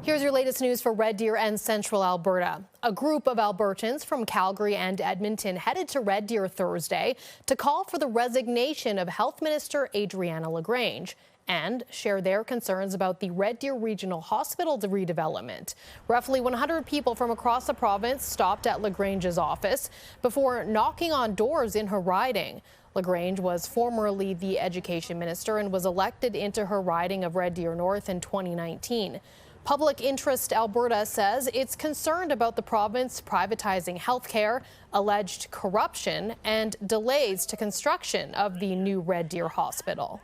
Here's your latest news for Red Deer and Central Alberta. A group of Albertans from Calgary and Edmonton headed to Red Deer Thursday to call for the resignation of Health Minister Adriana LaGrange and share their concerns about the Red Deer Regional Hospital redevelopment. Roughly 100 people from across the province stopped at LaGrange's office before knocking on doors in her riding. LaGrange was formerly the education minister and was elected into her riding of Red Deer North in 2019. Public Interest Alberta says it's concerned about the province privatizing healthcare, alleged corruption, and delays to construction of the new Red Deer Hospital.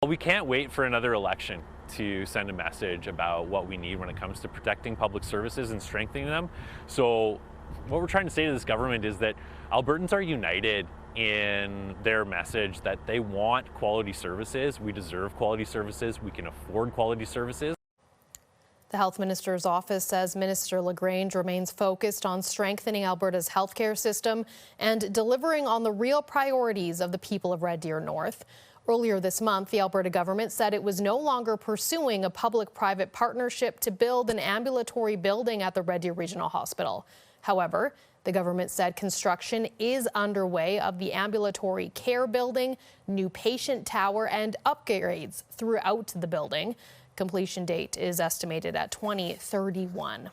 We can't wait for another election to send a message about what we need when it comes to protecting public services and strengthening them. So what we're trying to say to this government is that Albertans are united in their message that they want quality services. We deserve quality services. We can afford quality services. The Health Minister's office says Minister LaGrange remains focused on strengthening Alberta's healthcare system and delivering on the real priorities of the people of Red Deer North. Earlier this month, the Alberta government said it was no longer pursuing a public-private partnership to build an ambulatory building at the Red Deer Regional Hospital. However, the government said construction is underway of the ambulatory care building, new patient tower, and upgrades throughout the building. Completion date is estimated at 2031.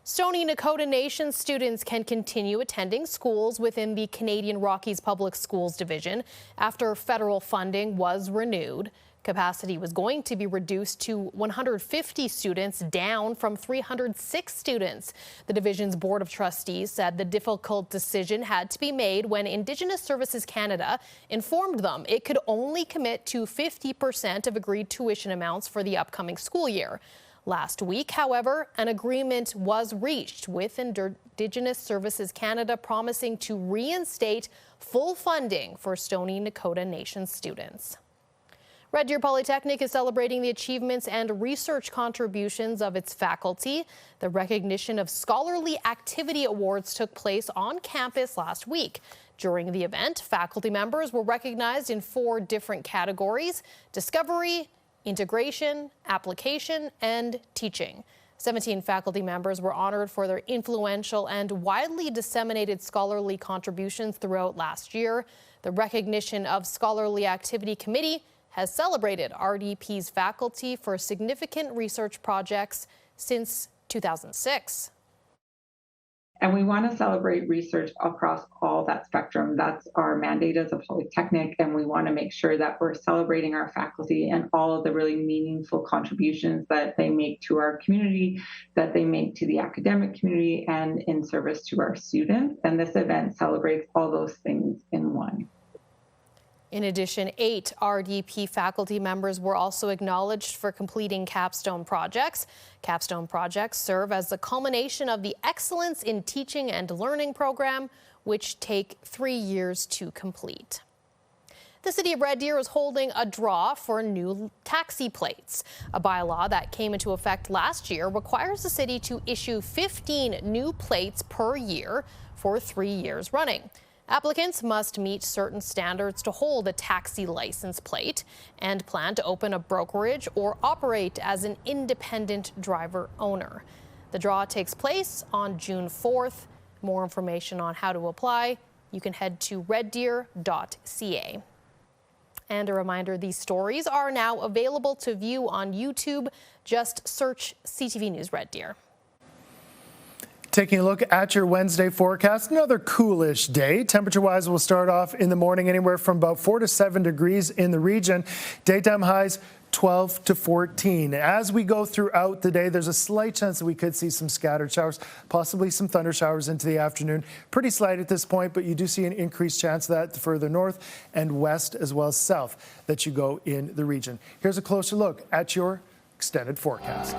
Stoney Nakoda Nation students can continue attending schools within the Canadian Rockies Public Schools Division after federal funding was renewed. Capacity was going to be reduced to 150 students, down from 306 students. The division's Board of Trustees said the difficult decision had to be made when Indigenous Services Canada informed them it could only commit to 50% of agreed tuition amounts for the upcoming school year. Last week, however, an agreement was reached with Indigenous Services Canada promising to reinstate full funding for Stoney Nakoda Nation students. Red Deer Polytechnic is celebrating the achievements and research contributions of its faculty. The recognition of Scholarly Activity Awards took place on campus last week. During the event, faculty members were recognized in 4 different categories: discovery, integration, application, and teaching. 17 faculty members were honored for their influential and widely disseminated scholarly contributions throughout last year. The recognition of Scholarly Activity Committee has celebrated RDP's faculty for significant research projects since 2006. And we want to celebrate research across all that spectrum. That's our mandate as a Polytechnic, and we want to make sure that we're celebrating our faculty and all of the really meaningful contributions that they make to our community, that they make to the academic community, and in service to our students. And this event celebrates all those things in one. In addition, 8 RDP faculty members were also acknowledged for completing capstone projects. Capstone projects serve as the culmination of the Excellence in Teaching and Learning program, which take 3 years to complete. The City of Red Deer is holding a draw for new taxi plates. A bylaw that came into effect last year requires the city to issue 15 new plates per year for 3 years running. Applicants must meet certain standards to hold a taxi license plate and plan to open a brokerage or operate as an independent driver owner. The draw takes place on June 4th. More information on how to apply, you can head to reddeer.ca. And a reminder, these stories are now available to view on YouTube. Just search CTV News Red Deer. Taking a look at your Wednesday forecast, another coolish day. Temperature-wise, we'll start off in the morning anywhere from about 4 to 7 degrees in the region. Daytime highs 12 to 14. As we go throughout the day, there's a slight chance that we could see some scattered showers, possibly some thunder showers into the afternoon. Pretty slight at this point, but you do see an increased chance of that the further north and west as well as south that you go in the region. Here's a closer look at your extended forecast.